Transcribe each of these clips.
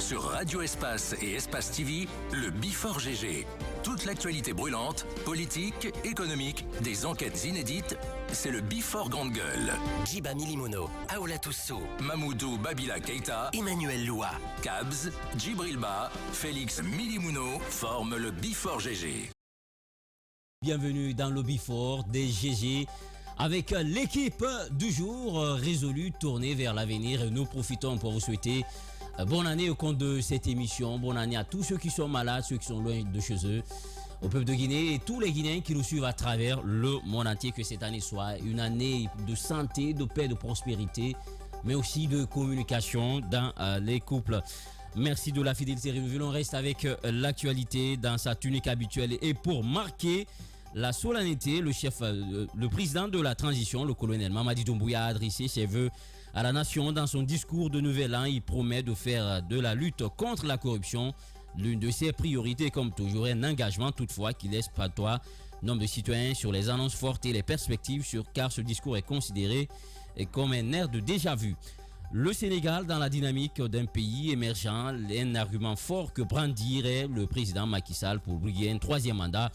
Sur Radio Espace et Espace TV, le Before GG. Toute l'actualité brûlante, politique, économique, des enquêtes inédites, c'est le Before Grande Gueule. Djiba Milimono, Aoula Toussou, Mamoudou Babila Keïta, Emmanuel Loua, Kabz, Djibril Ba, Félix Milimono forment le Before GG. Bienvenue dans le Before des GG avec l'équipe du jour résolue tournée vers l'avenir. Nous profitons pour vous souhaiter bonne année au compte de cette émission. Bonne année à tous ceux qui sont malades, ceux qui sont loin de chez eux, au peuple de Guinée et tous les Guinéens qui nous suivent à travers le monde entier. Que cette année soit une année de santé, de paix, de prospérité, mais aussi de communication dans les couples. Merci de la fidélité renouvelée. On reste avec l'actualité dans sa tunique habituelle. Et pour marquer la solennité, le président de la transition, le colonel Mamadi Doumbouya, a adressé ses vœux à la nation. Dans son discours de Nouvel An, il promet de faire de la lutte contre la corruption l'une de ses priorités, comme toujours. Un engagement toutefois qui laisse patois nombre de citoyens sur les annonces fortes et les perspectives, car ce discours est considéré comme un air de déjà-vu. Le Sénégal dans la dynamique d'un pays émergent, un argument fort que brandirait le président Macky Sall pour briguer un troisième mandat.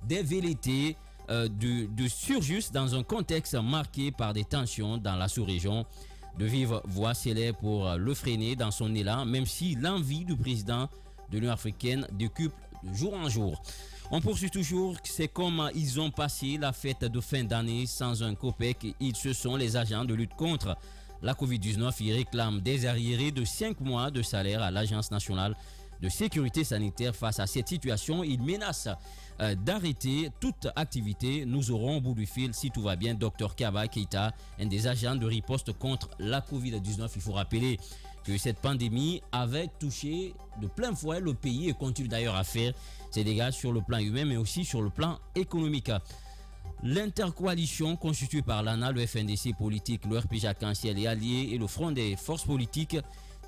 Des velléités de surjus dans un contexte marqué par des tensions dans la sous-région. De vive voix célèbre pour le freiner dans son élan, même si l'envie du président de l'Union africaine décuple de jour en jour. On poursuit toujours, c'est comme ils ont passé la fête de fin d'année sans un copec. Ce sont les agents de lutte contre la Covid-19. Ils réclament des arriérés de 5 mois de salaire à l'Agence nationale de sécurité sanitaire. Face à cette situation, ils menacent d'arrêter toute activité. Nous aurons au bout du fil, si tout va bien, Dr Kaba Keïta, un des agents de riposte contre la Covid-19. Il faut rappeler que cette pandémie avait touché de plein fouet le pays et continue d'ailleurs à faire ses dégâts sur le plan humain, mais aussi sur le plan économique. L'intercoalition constituée par l'ANA, le FNDC politique, le RPG Arc-en-Ciel et alliés et le Front des forces politiques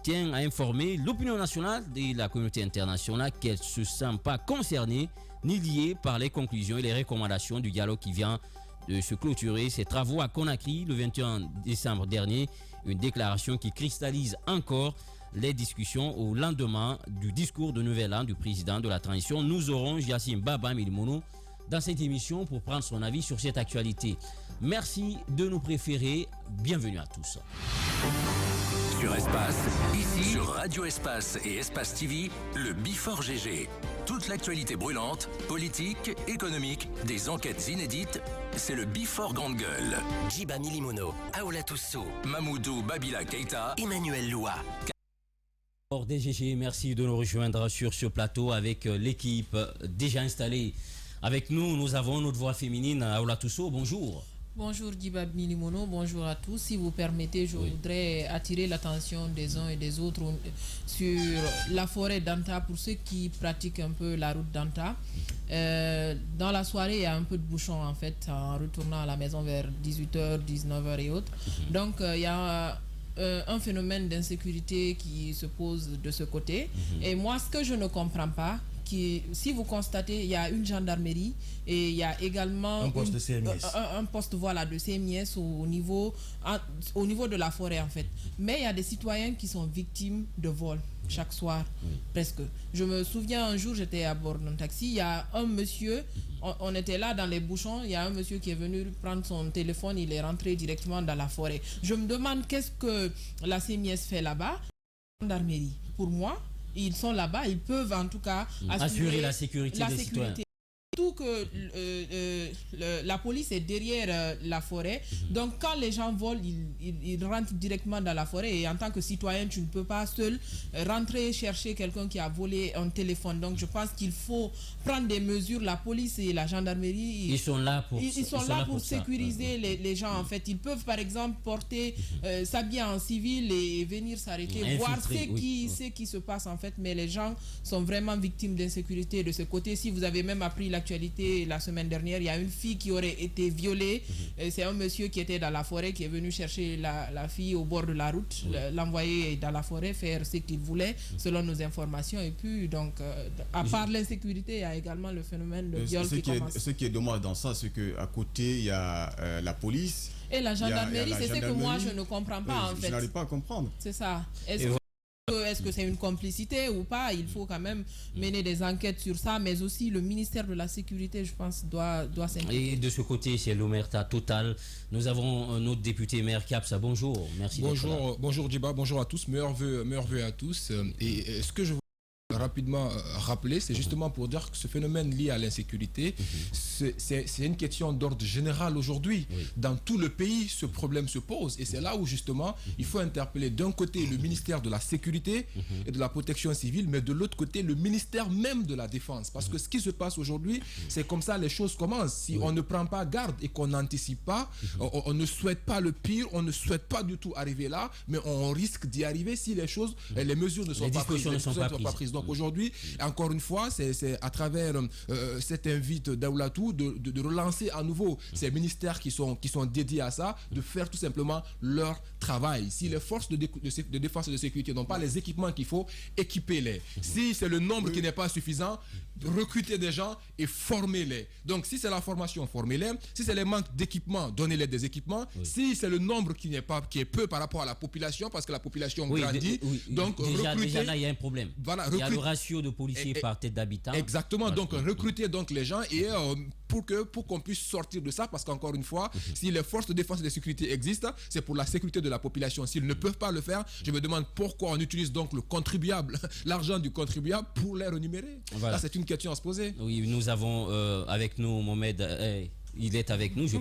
tient à informer l'opinion nationale et la communauté internationale qu'elle ne se sent pas concernée ni liée par les conclusions et les recommandations du dialogue qui vient de se clôturer ses travaux à Conakry le 21 décembre dernier. Une déclaration qui cristallise encore les discussions au lendemain du discours de Nouvel An du président de la transition. Nous aurons Yacine Baba Milimono dans cette émission pour prendre son avis sur cette actualité. Merci de nous préférer. Bienvenue à tous. Sur Espace, ici, sur Radio Espace et Espace TV, le Before GG. Toute l'actualité brûlante, politique, économique, des enquêtes inédites, c'est le Before Grande Gueule. Djiba Milimono, Aoula Toussou, Mamoudou Babila Keïta, Emmanuel Loua. Hors des GG, merci de nous rejoindre sur ce plateau avec l'équipe déjà installée. Avec nous, nous avons notre voix féminine, Aoula Toussou. Bonjour. Bonjour Djiba Milimono, bonjour à tous. Si vous permettez, je voudrais attirer l'attention des uns et des autres sur la forêt d'Anta pour ceux qui pratiquent un peu la route d'Anta. Dans la soirée, il y a un peu de bouchon en fait en retournant à la maison vers 18h, 19h et autres. Donc il y a un phénomène d'insécurité qui se pose de ce côté. Et moi, ce que je ne comprends pas, si vous constatez, il y a une gendarmerie et il y a également un poste de CMS. Un poste voilà, de CMS au niveau de la forêt en fait. Mais il y a des citoyens qui sont victimes de vols chaque soir, presque. Je me souviens un jour, j'étais à bord d'un taxi, il y a un monsieur, on était là dans les bouchons, il y a un monsieur qui est venu prendre son téléphone, il est rentré directement dans la forêt. Je me demande qu'est-ce que la CMS fait là-bas. Gendarmerie, pour moi, ils sont là-bas, ils peuvent en tout cas assurer la sécurité des citoyens. Surtout que la police est derrière la forêt. Donc quand les gens volent, ils rentrent directement dans la forêt. Et en tant que citoyen, tu ne peux pas seul rentrer chercher quelqu'un qui a volé un téléphone. Donc je pense qu'il faut prendre des mesures. La police et la gendarmerie, ils sont là pour sécuriser les gens. En fait, ils peuvent par exemple porter, s'habiller en civil et venir s'arrêter, voir ce qui se passe en fait. Mais les gens sont vraiment victimes d'insécurité de ce côté. Si vous avez même appris l'actualité la semaine dernière, il y a une fille qui aurait été violée. C'est un monsieur qui était dans la forêt qui est venu chercher la fille au bord de la route, l'envoyer dans la forêt faire ce qu'il voulait selon nos informations. Et puis donc à part l'insécurité, il y a également le phénomène de viol qui commence. Ce qui est dommage dans ça, c'est qu'à côté il y a la police et la gendarmerie. C'est ce que moi je ne comprends pas en fait. Je n'arrive pas à comprendre. C'est ça. Est-ce que c'est une complicité ou pas? Il faut quand même mener des enquêtes sur ça, mais aussi le ministère de la Sécurité, je pense, doit s'impliquer. Et de ce côté, c'est l'omerta totale. Nous avons notre député maire Capsa. Bonjour, merci d'être là. Bonjour Djiba, bonjour à tous, meilleurs vœux à tous. Et ce que je veux rapidement rappeler, c'est justement pour dire que ce phénomène lié à l'insécurité, c'est une question d'ordre général aujourd'hui. Dans tout le pays, ce problème se pose. Et c'est là où justement, il faut interpeller d'un côté le ministère de la Sécurité et de la Protection civile, mais de l'autre côté, le ministère même de la Défense. Parce que ce qui se passe aujourd'hui, c'est comme ça les choses commencent. Si on ne prend pas garde et qu'on n'anticipe pas, on ne souhaite pas le pire, on ne souhaite pas du tout arriver là, mais on risque d'y arriver si les choses, les mesures ne sont pas prises. Ne sont pas prises. Donc aujourd'hui, encore une fois, c'est à travers cette invite d'Aoulatou de relancer à nouveau ces ministères qui sont dédiés à ça, de faire tout simplement leur travail. Si les forces de défense et de sécurité n'ont pas les équipements qu'il faut, équipez-les. Si c'est le nombre qui n'est pas suffisant, recrutez des gens et formez-les. Donc si c'est la formation, formez-les. Si c'est les manques d'équipements, donnez-les des équipements. Si c'est le nombre qui est peu par rapport à la population, parce que la population grandit, donc déjà là il y a un problème. Voilà, il y a le ratio de policiers par tête d'habitants. Exactement, donc recrutez donc les gens et pour qu'on puisse sortir de ça, parce qu'encore une fois, si les forces de défense et de sécurité existent, c'est pour la sécurité de la population. S'ils ne peuvent pas le faire, je me demande pourquoi on utilise donc le contribuable, l'argent du contribuable pour les rémunérer. Voilà. Là, c'est une question à se poser. Oui, nous avons avec nous Mohamed. Il est avec nous, je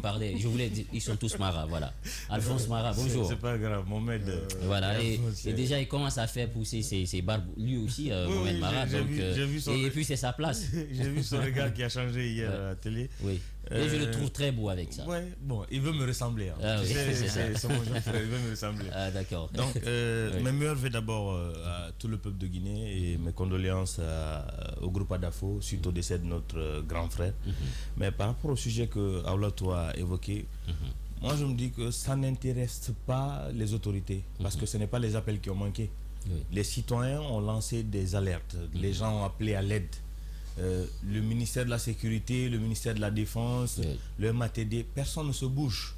voulais dire, ils sont tous Mara, voilà. Alphonse Mara, bonjour. C'est pas grave, Mohamed. Voilà, et déjà il commence à faire pousser ses barbes, lui aussi, Mohamed Mara, et puis c'est sa place. J'ai vu son regard qui a changé hier à la télé. Oui. Et je le trouve très beau avec ça. Ouais, bon, il veut me ressembler. Hein. Ah, oui, c'est mon jeune frère, il veut me ressembler. Ah, d'accord. Donc, mes meilleurs vœux d'abord à tout le peuple de Guinée et mes condoléances au groupe Adafo suite au décès de notre grand frère. Mais par rapport au sujet que Aoulatou a évoqué, moi je me dis que ça n'intéresse pas les autorités parce que ce n'est pas les appels qui ont manqué. Les citoyens ont lancé des alertes, les gens ont appelé à l'aide. Le ministère de la Sécurité, le ministère de la Défense, le MATD, personne ne se bouge.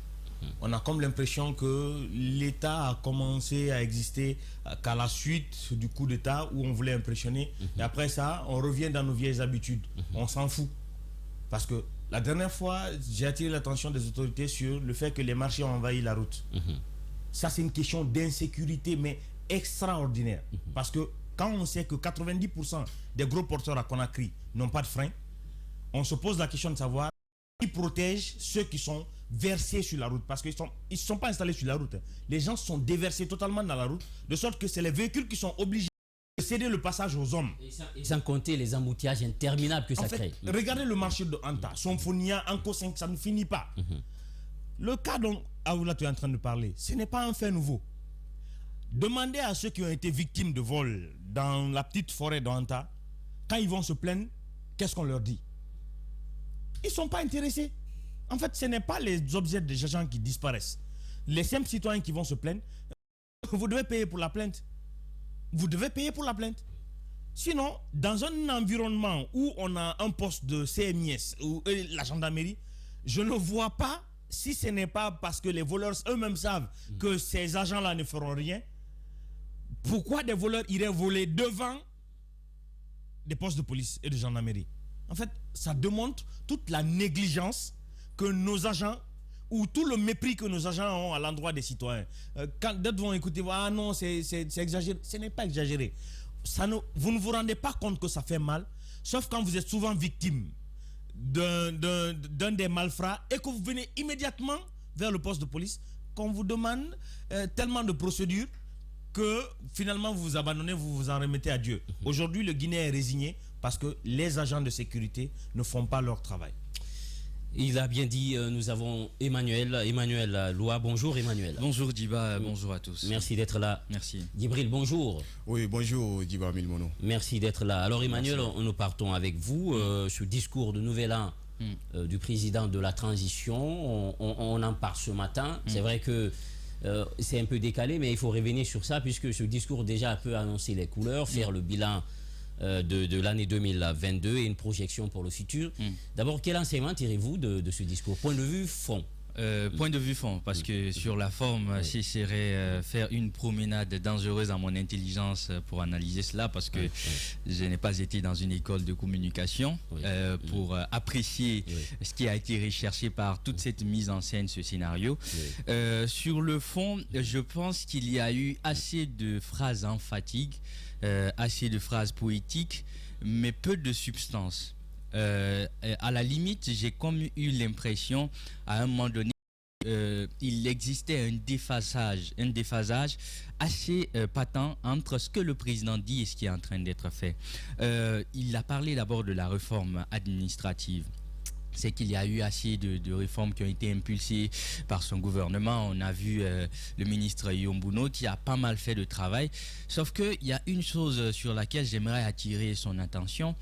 On a comme l'impression que l'État a commencé à exister qu'à la suite du coup d'État où on voulait impressionner. Et après ça, on revient dans nos vieilles habitudes. On s'en fout. Parce que la dernière fois, j'ai attiré l'attention des autorités sur le fait que les marchés ont envahi la route. Ça, c'est une question d'insécurité, mais extraordinaire. Parce que quand on sait que 90% des gros porteurs à Conakry n'ont pas de frein, on se pose la question de savoir qui protège ceux qui sont versés sur la route. Parce qu'ils ne sont pas installés sur la route. Les gens sont déversés totalement dans la route, de sorte que c'est les véhicules qui sont obligés de céder le passage aux hommes. Et sans compter les embouteillages interminables que ça crée. Regardez le marché de Anta, Sonfonia, Anko 5, ça ne finit pas. Le cas dont Aoulatou est en train de parler, ce n'est pas un fait nouveau. Demandez à ceux qui ont été victimes de vol dans la petite forêt d'Anta, quand ils vont se plaindre, qu'est-ce qu'on leur dit? Ils ne sont pas intéressés. En fait, ce n'est pas les objets des gens qui disparaissent. Les simples citoyens qui vont se plaindre, vous devez payer pour la plainte. Vous devez payer pour la plainte. Sinon, dans un environnement où on a un poste de CMIS ou la gendarmerie, je ne vois pas, si ce n'est pas parce que les voleurs eux-mêmes savent que ces agents-là ne feront rien, pourquoi des voleurs iraient voler devant des postes de police et de gendarmerie? En fait, ça démontre toute la négligence que nos agents, ou tout le mépris que nos agents ont à l'endroit des citoyens. Quand d'autres vont écouter, ah non, c'est exagéré. Ce n'est pas exagéré. Vous ne vous rendez pas compte que ça fait mal, sauf quand vous êtes souvent victime d'un des malfrats et que vous venez immédiatement vers le poste de police, qu'on vous demande tellement de procédures que finalement vous vous abandonnez, vous vous en remettez à Dieu. Aujourd'hui, le Guinéen est résigné parce que les agents de sécurité ne font pas leur travail. Il a bien dit, nous avons Emmanuel Loua. Bonjour Emmanuel. Bonjour Djiba, bonjour à tous. Merci d'être là. Merci. Djibril, bonjour. Oui, bonjour Djiba Milmono. Merci d'être là. Alors Emmanuel, nous partons avec vous. Ce discours de Nouvel An du président de la transition, on en parle ce matin. C'est vrai que c'est un peu décalé, mais il faut revenir sur ça puisque ce discours déjà peut annoncer les couleurs, faire le bilan de l'année 2022 et une projection pour le futur. D'abord, quel enseignement tirez-vous de ce discours? Point de vue fond. point de vue fond, parce que sur la forme, ce serait faire une promenade dangereuse à mon intelligence pour analyser cela, parce que je n'ai pas été dans une école de communication pour apprécier ce qui a été recherché par toute cette mise en scène, ce scénario. Sur le fond, je pense qu'il y a eu assez de phrases emphatiques, assez de phrases poétiques, mais peu de substance. À la limite, j'ai comme eu l'impression à un moment donné il existait un déphasage assez patent entre ce que le président dit et ce qui est en train d'être fait. Il a parlé d'abord de la réforme administrative. C'est qu'il y a eu assez de réformes qui ont été impulsées par son gouvernement. On a vu le ministre Yombuno qui a pas mal fait de travail. Sauf qu'il y a une chose sur laquelle j'aimerais attirer son attention,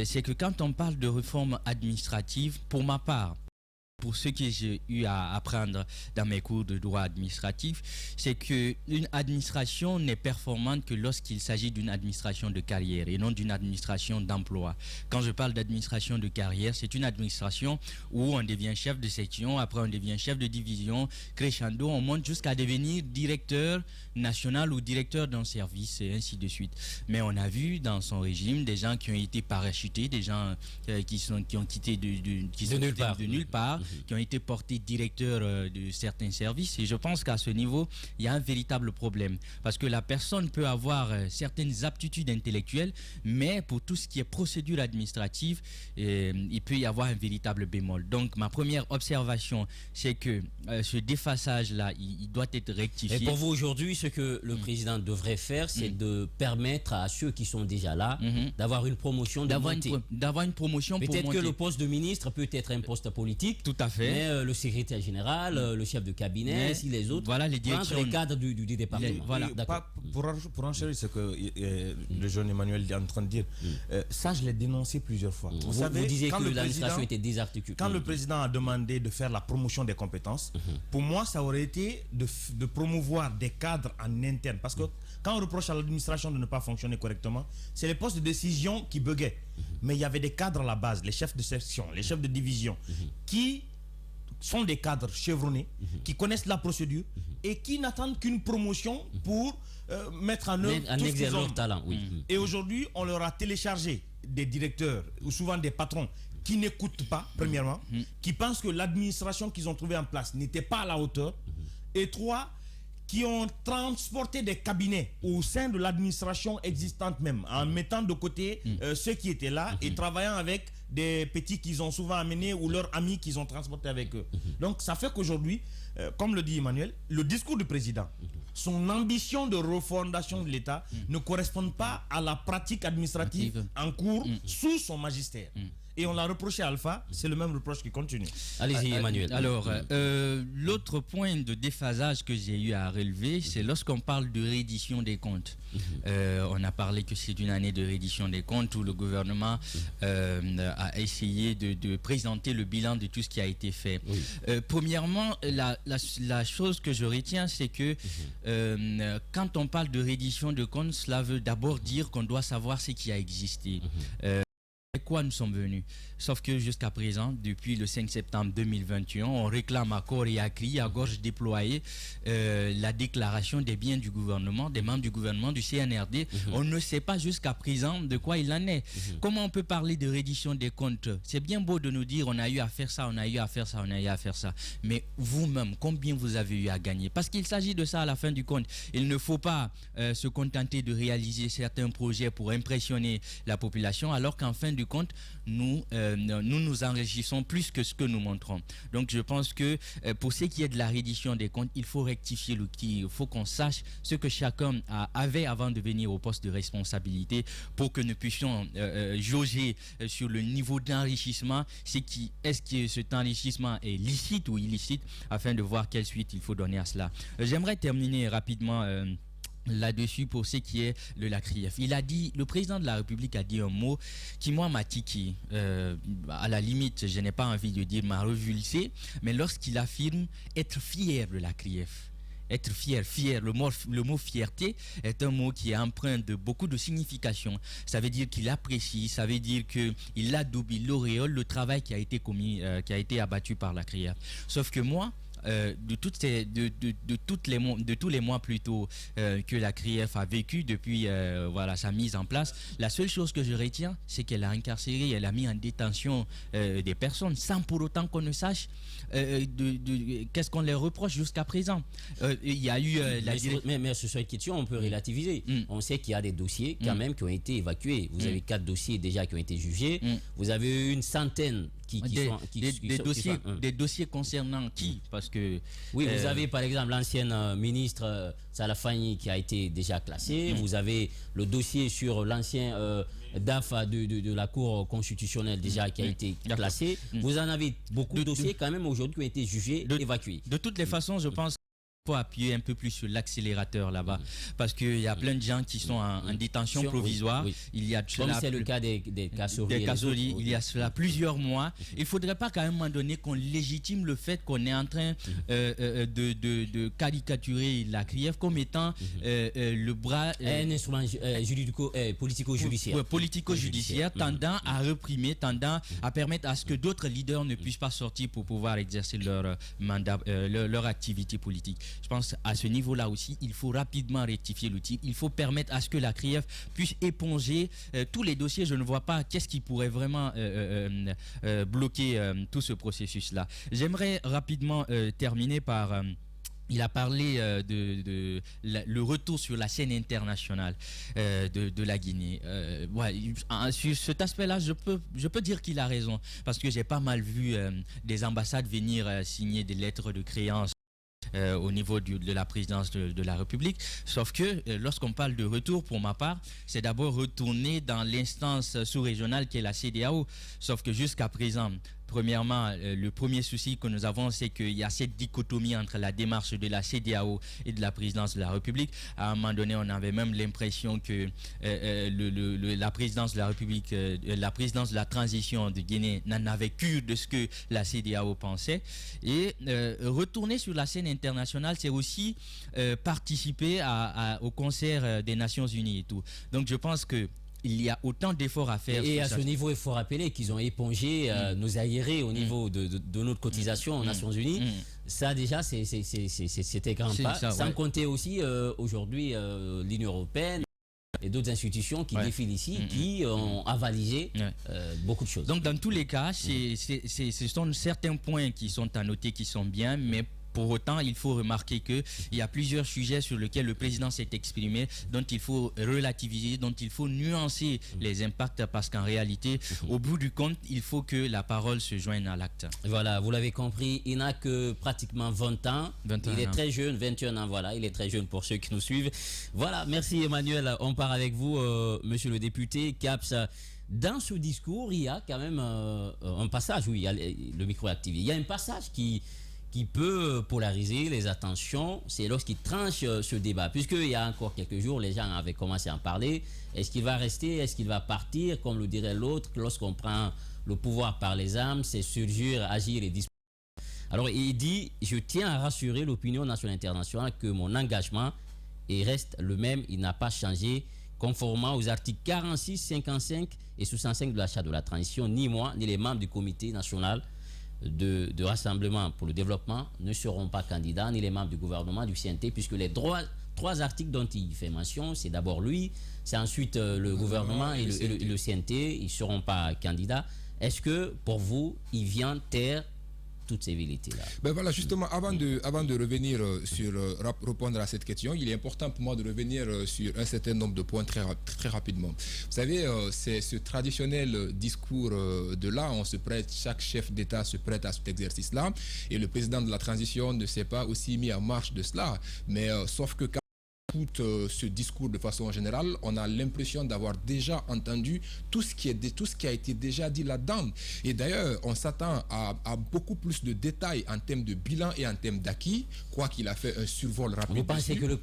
c'est que quand on parle de réforme administrative, pour ma part, pour ce que j'ai eu à apprendre dans mes cours de droit administratif, c'est qu'une administration n'est performante que lorsqu'il s'agit d'une administration de carrière et non d'une administration d'emploi. Quand je parle d'administration de carrière, c'est une administration où on devient chef de section, après on devient chef de division, crescendo, on monte jusqu'à devenir directeur national ou directeur d'un service et ainsi de suite. Mais on a vu dans son régime des gens qui ont été parachutés, des gens qui ont quitté de nulle part, qui ont été portés directeurs de certains services. Et je pense qu'à ce niveau, il y a un véritable problème. Parce que la personne peut avoir certaines aptitudes intellectuelles, mais pour tout ce qui est procédure administrative, il peut y avoir un véritable bémol. Donc, ma première observation, c'est que ce déphasage-là, il doit être rectifié. Et pour vous, aujourd'hui, ce que le président devrait faire, c'est de permettre à ceux qui sont déjà là d'avoir une promotion, d'avoir une promotion. Peut-être que le poste de ministre peut être un poste politique. Tout à fait. Mais le secrétaire général, le chef de cabinet, si les autres, voilà les directions, les cadres du département. Pour enchérir ce que le jeune Emmanuel est en train de dire, ça je l'ai dénoncé plusieurs fois. Vous savez, disiez que l'administration était désarticulée. Quand le président a demandé de faire la promotion des compétences, pour moi ça aurait été de promouvoir des cadres en interne. Parce que quand on reproche à l'administration de ne pas fonctionner correctement, c'est les postes de décision qui buguaient. Mais il y avait des cadres à la base, les chefs de section, les chefs de division, qui sont des cadres chevronnés, qui connaissent la procédure et qui n'attendent qu'une promotion pour mettre en œuvre tout ce qu'ils ont. Leur talent. Et aujourd'hui, on leur a téléchargé des directeurs ou souvent des patrons qui n'écoutent pas, premièrement, qui pensent que l'administration qu'ils ont trouvée en place n'était pas à la hauteur, et trois, qui ont transporté des cabinets au sein de l'administration existante même, en mettant de côté ceux qui étaient là et travaillant avec des petits qu'ils ont souvent amenés ou leurs amis qu'ils ont transportés avec eux. Donc ça fait qu'aujourd'hui, comme le dit Emmanuel, le discours du président, son ambition de refondation de l'État ne correspond pas à la pratique administrative en cours sous son magistère. Et on l'a reproché à Alpha, c'est le même reproche qui continue. Allez-y, Emmanuel. Alors, l'autre point de déphasage que j'ai eu à relever, c'est lorsqu'on parle de reddition des comptes. On a parlé que c'est une année de reddition des comptes où le gouvernement a essayé de présenter le bilan de tout ce qui a été fait. Premièrement, la chose que je retiens, c'est que quand on parle de reddition de comptes, cela veut d'abord dire qu'on doit savoir ce qui a existé. Avec quoi nous sommes venus. Sauf que jusqu'à présent, depuis le 5 septembre 2021, on réclame à corps et à cri, à gorge déployée, la déclaration des biens du gouvernement, des membres du gouvernement, du CNRD. On ne sait pas jusqu'à présent de quoi il en est. Comment on peut parler de reddition des comptes? C'est bien beau de nous dire on a eu à faire ça, on a eu à faire ça, on a eu à faire ça. Mais vous-même, combien vous avez eu à gagner? Parce qu'il s'agit de ça à la fin du compte. Il ne faut pas se contenter de réaliser certains projets pour impressionner la population, alors qu'en fin du compte, nous nous enrichissons plus que ce que nous montrons. Donc je pense que pour ce qui est de la reddition des comptes, il faut rectifier l'outil. Il faut qu'on sache ce que chacun avait avant de venir au poste de responsabilité pour que nous puissions jauger sur le niveau d'enrichissement, est-ce que cet enrichissement est licite ou illicite, afin de voir quelle suite il faut donner à cela. J'aimerais terminer rapidement là-dessus pour ce qui est de la CRIEF. Le président de la République a dit un mot qui moi m'a tiqué. À la limite, je n'ai pas envie de dire m'a revulsé, mais lorsqu'il affirme être fier de la CRIEF. être fier. Le mot fierté est un mot qui est empreint de beaucoup de significations. Ça veut dire qu'il apprécie, ça veut dire qu'il adoube, il auréole le travail qui a été commis, qui a été abattu par la CRIEF. Sauf que moi, de tous les mois plutôt que la CRIEF a vécu depuis sa mise en place, la seule chose que je retiens, c'est qu'elle a incarcéré, elle a mis en détention des personnes sans pour autant qu'on ne sache qu'est-ce qu'on leur reproche jusqu'à présent. Il y a eu mais sur cette question, on peut relativiser. On sait qu'il y a des dossiers quand même qui ont été évacués. Vous avez 4 dossiers déjà qui ont été jugés. Vous avez une centaine des dossiers concernant qui? Parce que oui, vous avez par exemple l'ancienne ministre Salafani qui a été déjà classée. Vous avez le dossier sur l'ancien DAF de la Cour constitutionnelle déjà qui a été classé. Vous en avez beaucoup de dossiers quand même aujourd'hui qui ont été jugés, évacués. De toutes les façons, je pense faut appuyer un peu plus sur l'accélérateur là-bas, parce qu'il y a plein de gens qui sont en détention provisoire. Il y a comme c'est le cas des Kassouri, il y a cela plusieurs mois. Il ne faudrait pas qu'à un moment donné qu'on légitime le fait qu'on est en train de caricaturer la CRIEF comme étant le bras un instrument politico-judiciaire. Politico-judiciaire tendant à réprimer, tendant à permettre à ce que d'autres leaders ne puissent pas sortir pour pouvoir exercer leur mandat, leur activité politique. Je pense à ce niveau-là aussi, il faut rapidement rectifier l'outil. Il faut permettre à ce que la CRIEF puisse éponger tous les dossiers. Je ne vois pas qu'est-ce qui pourrait vraiment bloquer tout ce processus-là. J'aimerais rapidement terminer par... il a parlé le retour sur la scène internationale de la Guinée. Sur cet aspect-là, je peux dire qu'il a raison, parce que j'ai pas mal vu des ambassades venir signer des lettres de créance au niveau de la présidence de la République. Sauf que lorsqu'on parle de retour, pour ma part, c'est d'abord retourner dans l'instance sous-régionale qui est la CEDEAO. Sauf que jusqu'à présent, premièrement, le premier souci que nous avons, c'est qu'il y a cette dichotomie entre la démarche de la CEDEAO et de la présidence de la République. À un moment donné, on avait même l'impression que la présidence de la République, la présidence de la transition de Guinée n'en avait cure de ce que la CEDEAO pensait. Et retourner sur la scène internationale, c'est aussi participer au concert des Nations Unies et tout. Donc je pense que il y a autant d'efforts à faire. Et à ce niveau, il faut rappeler qu'ils ont épongé nos aérés au niveau de notre cotisation aux Nations Unies. Ça, déjà, c'était grand pas. Sans compter aussi, aujourd'hui, l'Union européenne et d'autres institutions qui défilent ici, qui ont avalisé beaucoup de choses. Donc, dans tous les cas, ce sont certains points qui sont à noter, qui sont bien, mais pour autant, il faut remarquer qu'il y a plusieurs sujets sur lesquels le président s'est exprimé, dont il faut relativiser, dont il faut nuancer les impacts, parce qu'en réalité, au bout du compte, il faut que la parole se joigne à l'acte. Voilà, vous l'avez compris, il n'a que pratiquement 20 ans. Il est très jeune, 21 ans, voilà, il est très jeune pour ceux qui nous suivent. Voilà, merci Emmanuel. On part avec vous, monsieur le député Caps. Dans ce discours, il y a quand même un passage, oui, il y a le micro activé. Il y a un passage qui peut polariser les attentions, c'est lorsqu'il tranche ce débat. Puisqu'il y a encore quelques jours, les gens avaient commencé à en parler. Est-ce qu'il va rester? Est-ce qu'il va partir? Comme le dirait l'autre, lorsqu'on prend le pouvoir par les armes, c'est surgir, agir et disposer. Alors il dit, je tiens à rassurer l'opinion nationale et internationale que mon engagement reste le même, il n'a pas changé, conformément aux articles 46, 55 et 65 de la Charte de la transition. Ni moi, ni les membres du comité national de rassemblement pour le développement ne seront pas candidats, ni les membres du gouvernement, du CNT, puisque les trois articles dont il fait mention, c'est d'abord lui, c'est ensuite le gouvernement et le CNT, ils ne seront pas candidats. Est-ce que pour vous, il vient taire toutes ces vérités-là? Ben voilà, justement, avant de revenir sur répondre à cette question, il est important pour moi de revenir sur un certain nombre de points très rapidement. Vous savez, c'est ce traditionnel discours de là, chaque chef d'État se prête à cet exercice-là, et le président de la transition ne s'est pas aussi mis en marche de cela. Mais sauf que tout ce discours de façon générale, on a l'impression d'avoir déjà entendu tout ce qui a été déjà dit là-dedans. Et d'ailleurs, on s'attend à beaucoup plus de détails en termes de bilan et en termes d'acquis, quoi qu'il a fait un survol rapide. Vous pensez que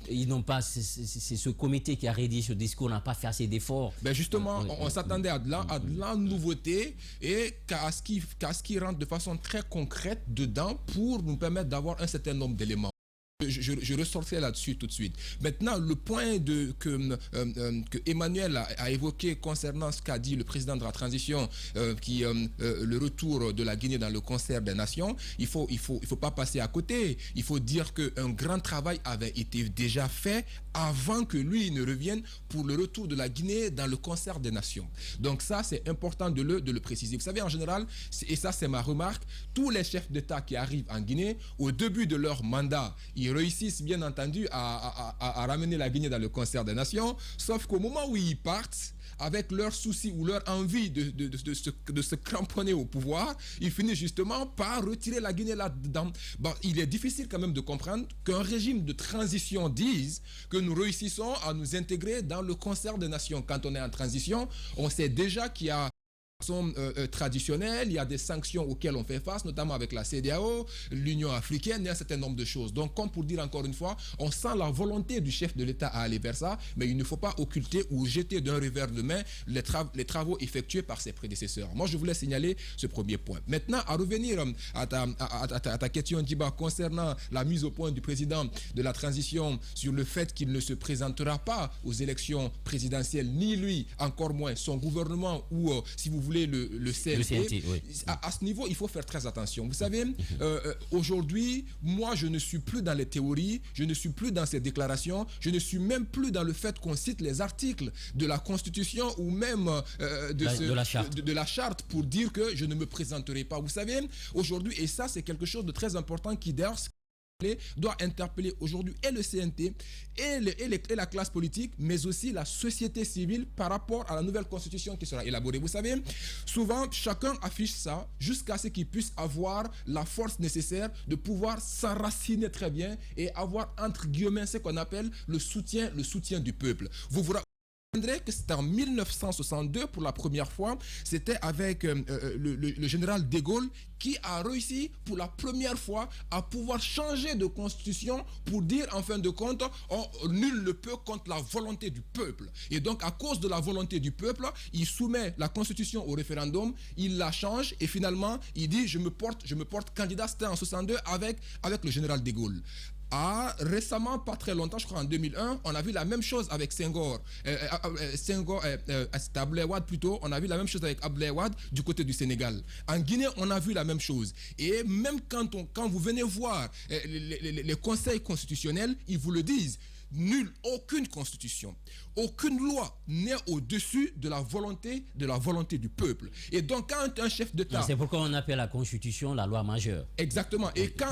c'est ce comité qui a rédigé ce discours n'a pas fait assez d'efforts? Ben justement, on s'attendait à de la nouveauté et qu'à ce qui rentre de façon très concrète dedans pour nous permettre d'avoir un certain nombre d'éléments. Je ressortais là-dessus tout de suite. Maintenant, le point que Emmanuel a évoqué concernant ce qu'a dit le président de la transition, le retour de la Guinée dans le concert des nations, il faut pas passer à côté. Il faut dire qu'un grand travail avait été déjà fait avant que lui ne revienne pour le retour de la Guinée dans le concert des nations. Donc ça, c'est important de le préciser. Vous savez, en général, et ça c'est ma remarque, tous les chefs d'État qui arrivent en Guinée, au début de leur mandat, ils réussissent bien entendu à ramener la Guinée dans le concert des nations, sauf qu'au moment où ils partent, avec leur souci ou leur envie de se cramponner au pouvoir, ils finissent justement par retirer la Guinée là-dedans. Bon, il est difficile quand même de comprendre qu'un régime de transition dise que nous réussissons à nous intégrer dans le concert des nations. Quand on est en transition, on sait déjà qu'il y a traditionnelles, il y a des sanctions auxquelles on fait face, notamment avec la CEDEAO, l'Union africaine et un certain nombre de choses. Donc, comme pour dire encore une fois, on sent la volonté du chef de l'État à aller vers ça, mais il ne faut pas occulter ou jeter d'un revers de main les travaux effectués par ses prédécesseurs. Moi, je voulais signaler ce premier point. Maintenant, à revenir à ta question, Djiba, concernant la mise au point du président de la transition sur le fait qu'il ne se présentera pas aux élections présidentielles, ni lui, encore moins son gouvernement ou, si vous voulez, le CNT, oui. À ce niveau, il faut faire très attention. Vous savez, aujourd'hui, moi, je ne suis plus dans les théories, je ne suis plus dans ces déclarations, je ne suis même plus dans le fait qu'on cite les articles de la Constitution ou même de la charte pour dire que je ne me présenterai pas. Vous savez, aujourd'hui, et ça, c'est quelque chose de très important qui, d'ailleurs, doit interpeller aujourd'hui et le CNT et la classe politique, mais aussi la société civile par rapport à la nouvelle constitution qui sera élaborée. Vous savez, souvent, chacun affiche ça jusqu'à ce qu'il puisse avoir la force nécessaire de pouvoir s'enraciner très bien et avoir, entre guillemets, ce qu'on appelle le soutien du peuple. Vous que c'était en 1962 pour la première fois, c'était avec le général de Gaulle qui a réussi pour la première fois à pouvoir changer de constitution pour dire en fin de compte, nul ne peut contre la volonté du peuple. Et donc à cause de la volonté du peuple, il soumet la constitution au référendum, il la change et finalement il dit je me porte candidat. C'était en 62 avec le général de Gaulle. Récemment, pas très longtemps, je crois en 2001, on a vu la même chose avec Senghor. C'était Abdoulaye Wade plutôt, on a vu la même chose avec Abdoulaye Wade du côté du Sénégal. En Guinée, on a vu la même chose. Et même quand vous venez voir les conseils constitutionnels, ils vous le disent. Aucune constitution, aucune loi n'est au-dessus de la volonté du peuple. Et donc quand un chef d'État... C'est pourquoi on appelle la constitution la loi majeure. Exactement. Et quand,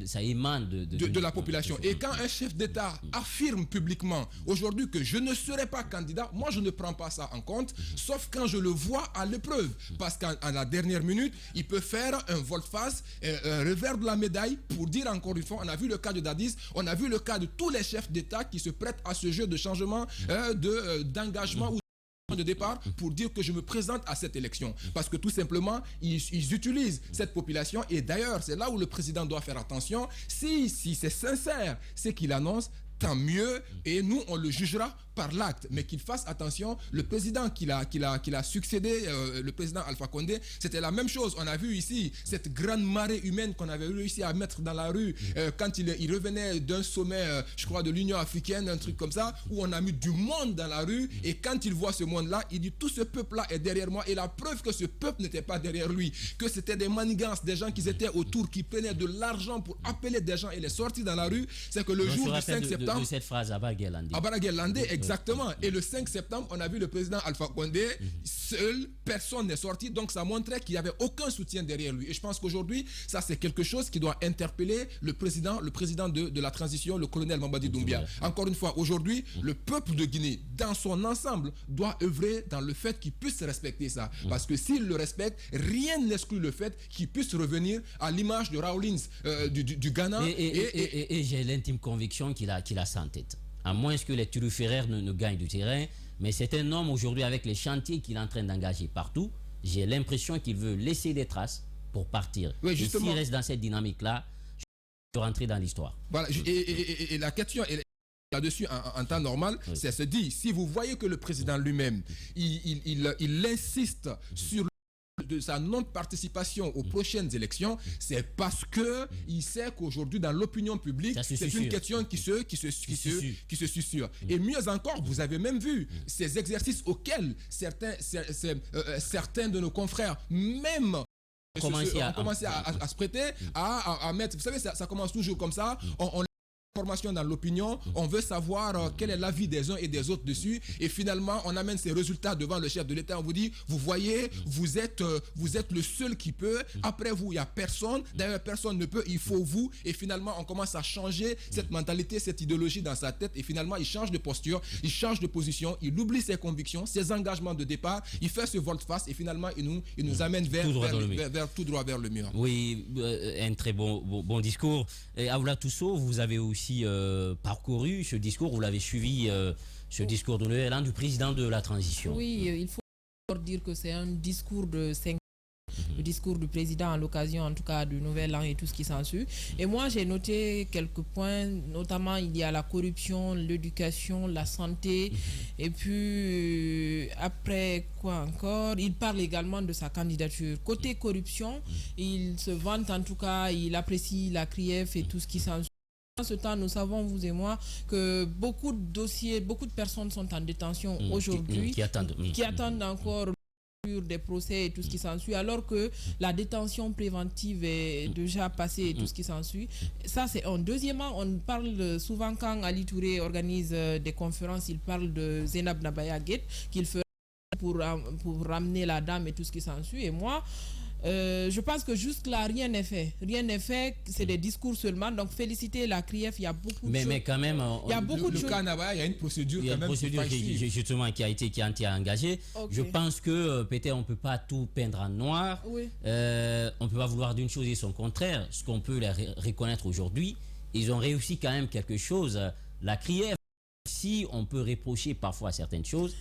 ça émane de la population. Et quand un chef d'État affirme publiquement aujourd'hui que je ne serai pas candidat, moi je ne prends pas ça en compte, sauf quand je le vois à l'épreuve. Parce qu'à la dernière minute, il peut faire un volte-face, un revers de la médaille pour dire encore une fois, on a vu le cas de Dadis, on a vu le cas de tous les chefs d'État qui se prêtent à ce jeu de changement d'engagement ou de départ pour dire que je me présente à cette élection. Parce que tout simplement, ils utilisent cette population et d'ailleurs, c'est là où le président doit faire attention. Si c'est sincère, c'est qu'il annonce, tant mieux et nous, on le jugera par l'acte, mais qu'il fasse attention. Le président qui l'a succédé, le président Alpha Condé, c'était la même chose. On a vu ici cette grande marée humaine qu'on avait réussi à mettre dans la rue quand il revenait d'un sommet, je crois, de l'Union africaine, un truc comme ça, où on a mis du monde dans la rue et quand il voit ce monde-là, il dit tout ce peuple-là est derrière moi et la preuve que ce peuple n'était pas derrière lui, que c'était des manigances, des gens qui étaient autour, qui prenaient de l'argent pour appeler des gens et les sortir dans la rue, c'est que le jour du 5 septembre... de cette phrase, Abaraguelandé, exactement. Et le 5 septembre, on a vu le président Alpha Condé, seul, personne n'est sorti, donc ça montrait qu'il n'y avait aucun soutien derrière lui. Et je pense qu'aujourd'hui, ça c'est quelque chose qui doit interpeller le président de la transition, le colonel Mamadi Doumbia. Encore une fois, aujourd'hui, le peuple de Guinée, dans son ensemble, doit œuvrer dans le fait qu'il puisse respecter ça. Parce que s'il le respecte, rien n'exclut le fait qu'il puisse revenir à l'image de Rawlins du Ghana. Et j'ai l'intime conviction qu'il a ça en tête. À moins que les turiféraires ne gagnent du terrain. Mais c'est un homme aujourd'hui avec les chantiers qu'il est en train d'engager partout. J'ai l'impression qu'il veut laisser des traces pour partir. Oui, et s'il reste dans cette dynamique-là, je vais rentrer dans l'histoire. Voilà, et la question là-dessus, en temps normal, c'est se dire, si vous voyez que le président lui-même, il insiste sur de sa non-participation aux prochaines élections, c'est parce qu'il sait qu'aujourd'hui, dans l'opinion publique, c'est une question qui se susurre. Et mieux encore, vous avez même vu ces exercices auxquels certains de nos confrères, même ont commencé à se prêter, à mettre. Vous savez, ça commence toujours comme ça. On formation dans l'opinion, on veut savoir quel est l'avis des uns et des autres dessus, et finalement on amène ces résultats devant le chef de l'État, on vous dit, vous voyez, vous êtes le seul qui peut, après vous il n'y a personne, d'ailleurs personne ne peut, il faut vous, et finalement on commence à changer cette mentalité, cette idéologie dans sa tête, et finalement il change de posture, il change de position, il oublie ses convictions, ses engagements de départ, il fait ce volte-face, et finalement il nous amène tout droit vers le mur. Oui, un très bon discours. Et Aoula Tousso, vous avez aussi parcouru ce discours, vous l'avez suivi, ce discours de Nouvel An du président de la transition. Oui, il faut dire que c'est un discours de 5 le discours du président à l'occasion en tout cas du Nouvel An et tout ce qui s'ensuit. Et moi j'ai noté quelques points, notamment il y a la corruption, l'éducation, la santé, et puis après quoi encore, il parle également de sa candidature. Côté corruption, il se vante en tout cas, il apprécie la CRIEF et tout ce qui s'ensuit. En ce temps, nous savons, vous et moi, que beaucoup de dossiers, beaucoup de personnes sont en détention aujourd'hui, qui attendent encore des procès et tout ce qui s'ensuit, alors que la détention préventive est déjà passée et tout ce qui s'ensuit. Ça, c'est un. Deuxièmement, on parle souvent quand Ali Touré organise des conférences, il parle de Zainab Nabaya Gate, qu'il ferait pour ramener la dame et tout ce qui s'ensuit. Et moi, je pense que jusque-là, rien n'est fait. Rien n'est fait, c'est des discours seulement. Donc, féliciter la CRIEF, il y a beaucoup de choses. Mais quand même, il y a beaucoup de choses. Le Canada, il y a une procédure quand même justement qui a été engagée. Okay. Je pense que peut-être on ne peut pas tout peindre en noir. Oui. On ne peut pas vouloir d'une chose et son contraire. Ce qu'on peut les reconnaître aujourd'hui, ils ont réussi quand même quelque chose. La CRIEF, si on peut reprocher parfois certaines choses,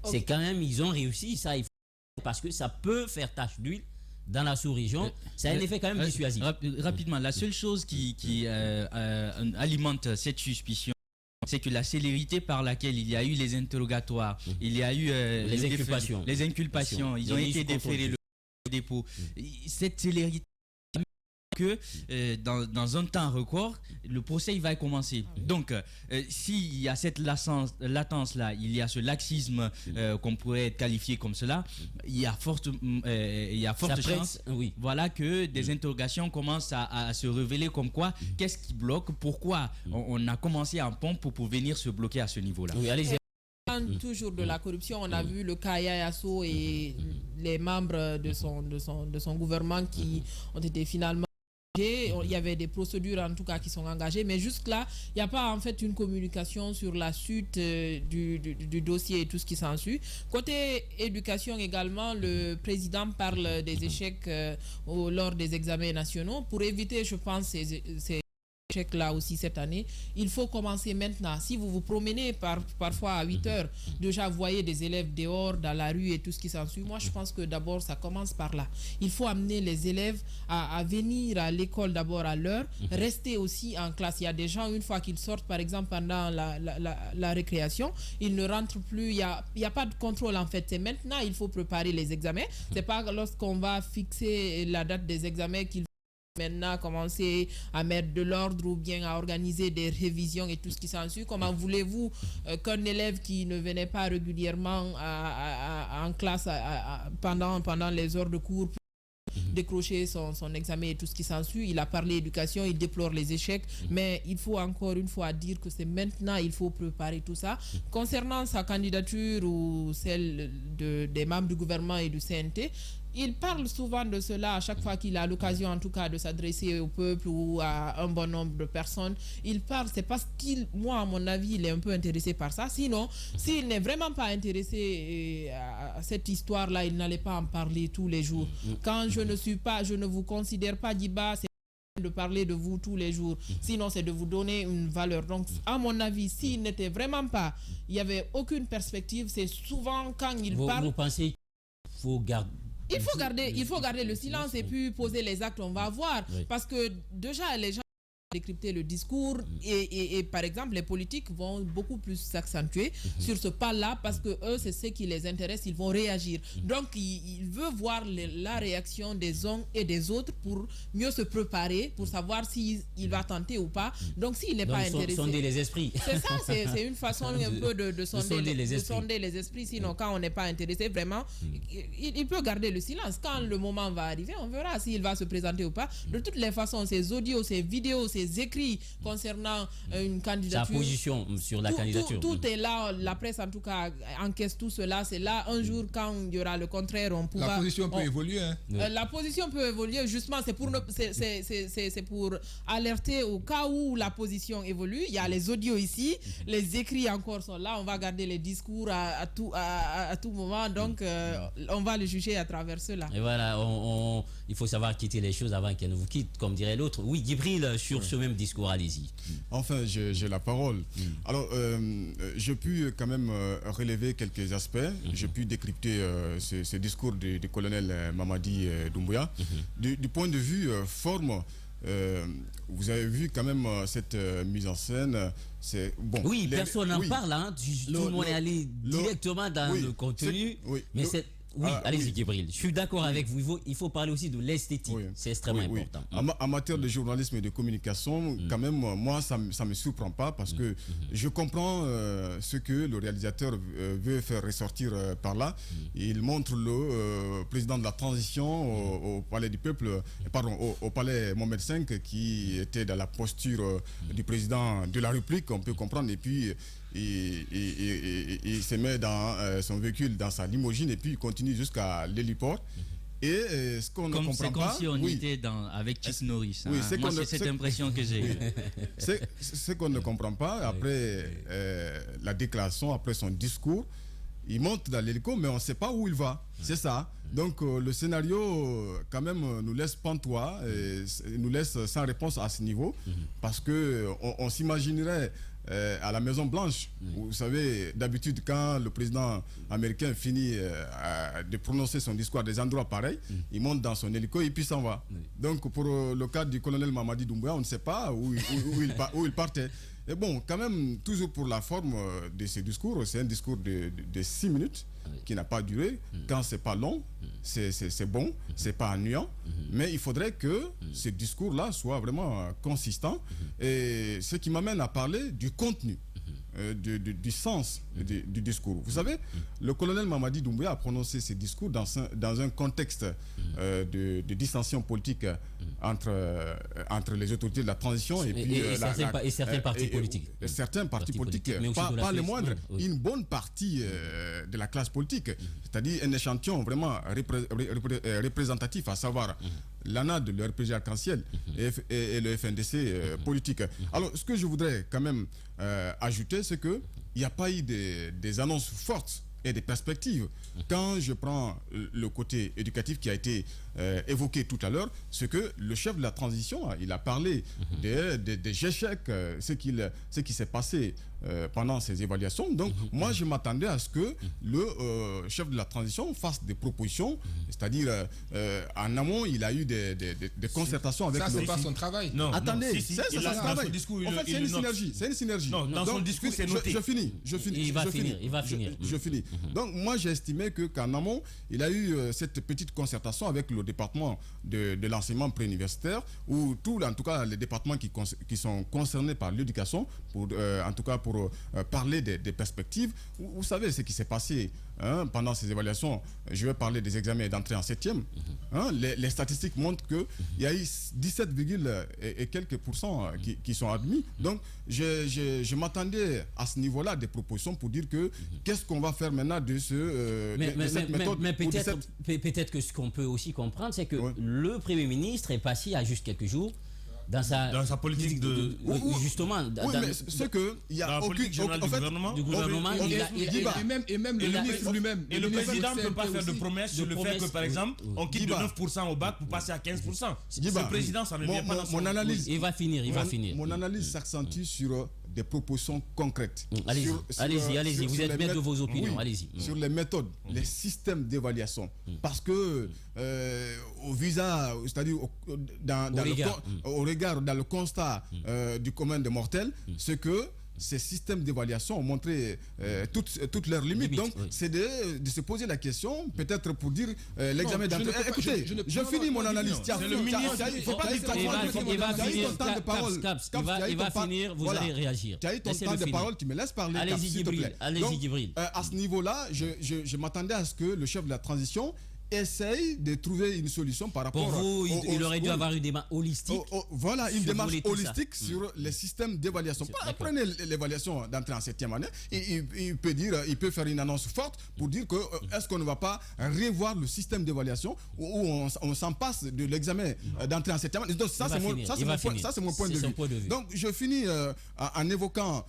c'est quand même, ils ont réussi. Ça, il faut, parce que ça peut faire tache d'huile dans la sous-région, c'est un effet quand même dissuasif. Rapidement, la seule chose qui alimente cette suspicion, c'est que la célérité par laquelle il y a eu les interrogatoires, il y a eu les inculpations, ils ont été déférés le dépôt. Cette célérité que dans un temps record, le procès il va commencer. Donc, s'il y a cette latence-là, il y a ce laxisme qu'on pourrait qualifier comme cela, il y a forte chance voilà, que des interrogations commencent à se révéler comme quoi, qu'est-ce qui bloque, pourquoi on a commencé en pompe pour venir se bloquer à ce niveau-là. Oui, allez-y. Toujours de la corruption, on a vu le cas Yayaso et les membres de son gouvernement qui ont été finalement. Il y avait des procédures en tout cas qui sont engagées, mais jusque-là, il n'y a pas en fait une communication sur la suite du dossier et tout ce qui s'ensuit. Côté éducation également, le président parle des échecs lors des examens nationaux. Pour éviter, je pense, ces échecs là aussi cette année, il faut commencer maintenant. Si vous vous promenez parfois à 8 heures, déjà vous voyez des élèves dehors, dans la rue et tout ce qui s'ensuit. Moi, je pense que d'abord, ça commence par là. Il faut amener les élèves à venir à l'école d'abord à l'heure, rester aussi en classe. Il y a des gens, une fois qu'ils sortent, par exemple, pendant la récréation, ils ne rentrent plus. Il n'y a pas de contrôle, en fait. C'est maintenant, il faut préparer les examens. C'est pas lorsqu'on va fixer la date des examens qu'il maintenant commencer à mettre de l'ordre ou bien à organiser des révisions et tout ce qui s'ensuit. Comment voulez-vous qu'un élève qui ne venait pas régulièrement en classe pendant les heures de cours décrocher son examen et tout ce qui s'ensuit? Il a parlé éducation, il déplore les échecs, mais il faut encore une fois dire que c'est maintenant, il faut préparer tout ça. Concernant sa candidature ou celle des membres du gouvernement et du CNT, il parle souvent de cela à chaque fois qu'il a l'occasion en tout cas de s'adresser au peuple ou à un bon nombre de personnes. Il parle, c'est parce qu'il, moi à mon avis, il est un peu intéressé par ça. Sinon, s'il n'est vraiment pas intéressé à cette histoire-là, il n'allait pas en parler tous les jours. Quand je ne vous considère pas Diba, c'est de parler de vous tous les jours. Sinon, c'est de vous donner une valeur. Donc, à mon avis, s'il n'était vraiment pas, il n'y avait aucune perspective, c'est souvent quand il parle... Vous pensez qu'il faut garder... Il faut garder le silence et puis poser les actes, on va voir. Oui. Parce que déjà, les gens décrypter le discours et par exemple les politiques vont beaucoup plus s'accentuer sur ce pas-là parce que eux c'est ce qui les intéresse, ils vont réagir. Donc il veut voir la réaction des uns et des autres pour mieux se préparer, pour savoir s'il va tenter ou pas. Donc s'il n'est pas intéressé, sonder les esprits. C'est ça, c'est une façon un peu de sonder les esprits. Sinon quand on n'est pas intéressé vraiment, il peut garder le silence. Quand le moment va arriver, on verra s'il va se présenter ou pas. De toutes les façons, ces audios, ces vidéos, ces écrits concernant une candidature, sa position sur la candidature, tout est là. La presse en tout cas encaisse tout cela. C'est là un jour quand il y aura le contraire, on pourra. La position peut évoluer. Hein. La position peut évoluer justement. C'est pour alerter au cas où la position évolue. Il y a les audios ici, les écrits encore sont là. On va garder les discours à tout moment. Donc on va le juger à travers cela. Et voilà, il faut savoir quitter les choses avant qu'elles ne vous quittent, comme dirait l'autre. Oui, Djibril, sur ce même discours, allez-y. Enfin, j'ai la parole. Alors, j'ai pu quand même relever quelques aspects. J'ai pu décrypter ce discours du colonel Mamadi Doumbouya. Du point de vue forme, vous avez vu quand même cette mise en scène. Bon, oui, personne n'en parle. Hein. Tout le monde est allé directement dans le contenu. Mais c'est... Oui, allez-y, Djibril. Je suis d'accord avec vous. Il faut parler aussi de l'esthétique. C'est extrêmement important. En matière de journalisme et de communication, quand même, moi, ça ne me surprend pas parce que je comprends ce que le réalisateur veut faire ressortir par là. Il montre le président de la transition au palais du peuple, pardon, au palais Mohamed V, qui était dans la posture du président de la République, on peut comprendre. Et puis, il se met dans son véhicule, dans sa limousine, et puis il continue jusqu'à l'héliport. Et ce qu'on ne comprend pas... C'est comme si on était avec Chuck Norris. Moi, c'est cette impression que j'ai. Ce qu'on ne comprend pas, après la déclaration, après son discours, il monte dans l'hélico, mais on ne sait pas où il va. C'est ça. Donc le scénario, quand même, nous laisse pantois, nous laisse sans réponse à ce niveau, parce qu'on s'imaginerait à la Maison Blanche. Vous savez, d'habitude, quand le président américain finit de prononcer son discours à des endroits pareils, il monte dans son hélico et puis s'en va. Donc pour le cas du colonel Mamadi Doumbouya, on ne sait pas où il partait. Et bon, quand même, toujours pour la forme de ce discours, c'est un discours de 6 minutes qui n'a pas duré. Quand c'est pas long, c'est bon, c'est pas ennuyant, mais il faudrait que ce discours-là soit vraiment consistant. Et ce qui m'amène à parler du contenu, du sens du discours. Vous savez, le colonel Mamadi Doumbouya a prononcé ce discours dans un contexte de dissension politique entre les autorités de la transition et puis certains partis politiques. Certains partis politiques, pas les moindres, une bonne partie de la classe politique, c'est-à-dire un échantillon vraiment représentatif, à savoir l'ANAD, le RPG Arc-en-Ciel et le FNDC politique. Alors, ce que je voudrais quand même ajouter, c'est qu'il n'y a pas eu des annonces fortes et des perspectives. Quand je prends le côté éducatif qui a été évoqué tout à l'heure, c'est que le chef de la transition, il a parlé des échecs, ce qui s'est passé pendant ces évaluations. Donc, moi, je m'attendais à ce que le chef de la transition fasse des propositions, c'est-à-dire, en amont, il a eu des concertations avec... Ça, c'est pas son travail. Non, attendez, c'est son travail. En fait, c'est une synergie. Non, dans son discours, c'est noté. Je finis. Il va finir. Je finis. Donc, moi, j'ai estimé qu'en amont, il a eu cette petite concertation avec le département de l'enseignement préuniversitaire, ou en tout cas, les départements qui sont concernés par l'éducation, en tout cas pour parler des perspectives. Vous savez ce qui s'est passé pendant ces évaluations. Je vais parler des examens d'entrée en 7e. Les statistiques montrent qu'il y a eu 17, et quelques pourcents qui sont admis. Donc, je m'attendais à ce niveau-là des propositions pour dire que qu'est-ce qu'on va faire maintenant de cette méthode. Mais peut-être que ce qu'on peut aussi comprendre, c'est que le Premier ministre est passé à juste quelques jours dans sa politique de justement mais c'est que il y a aucune du gouvernement et même le ministre lui-même, et le président ne peut pas faire de promesses sur le fait que par exemple on quitte de 9% au bac pour passer à 15%. Le président, ça ne vient pas dans son analyse. Il va finir. Mon analyse s'accentue sur des propositions concrètes. Allez-y, vous êtes maître de vos opinions, oui, allez-y. Sur les méthodes, les systèmes d'évaluation. Parce que au visa, c'est-à-dire au regard, dans le constat du commun des mortels, c'est que ces systèmes d'évaluation ont montré toutes leurs limites. Donc, c'est de se poser la question, peut-être pour dire l'examen d'entrée. Écoutez, je finis mon analyse. Il va finir, vous allez réagir. Tu as eu ton temps de parole, tu me laisses parler. Allez-y, Djibril. À ce niveau-là, je m'attendais à ce que le chef de la transition essaye de trouver une solution par rapport pour vous, il aurait dû avoir une démarche holistique. Voilà, une démarche holistique sur les systèmes d'évaluation. Prenez l'évaluation d'entrée en 7e année, il peut faire une annonce forte pour dire que est-ce qu'on ne va pas revoir le système d'évaluation où on s'en passe de l'examen d'entrée en 7e année. Donc ça c'est mon point de vue. Donc je finis en évoquant